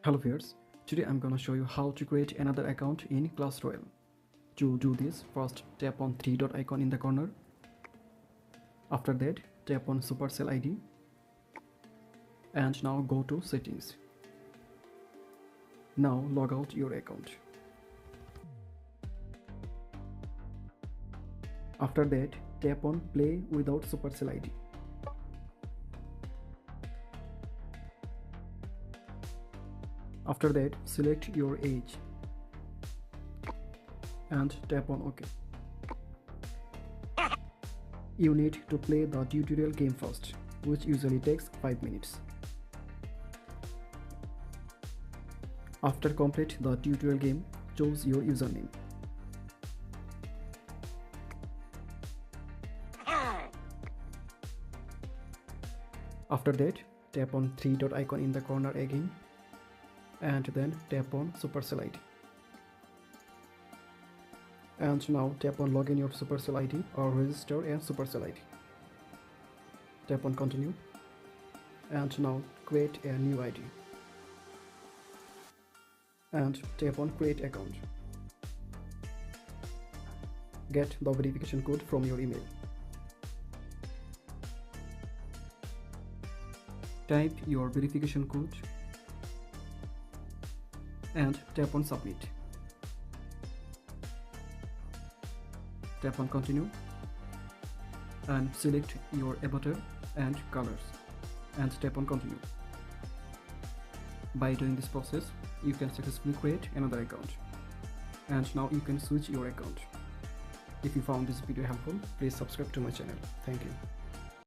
Hello viewers, today I'm gonna show you how to create another account in Clash Royale. To do this, first tap on three dot icon in the corner. After that, tap on Supercell ID and now go to settings. Now log out your account. After that, tap on play without Supercell ID. After that, select your age and tap on OK. You need to play the tutorial game first, which usually takes 5 minutes. After complete the tutorial game, choose your username. After that, tap on three dot icon in the corner again and then tap on Supercell ID. And now tap on login your Supercell ID or register a Supercell ID. Tap on continue and now create a new ID and tap on create account. Get the verification code from your email. Type your verification code and tap on submit. Tap on continue and select your avatar and colors and tap on continue. By doing this process, you can successfully create another account and now you can switch your account. If you found this video helpful, please subscribe to my channel. Thank you.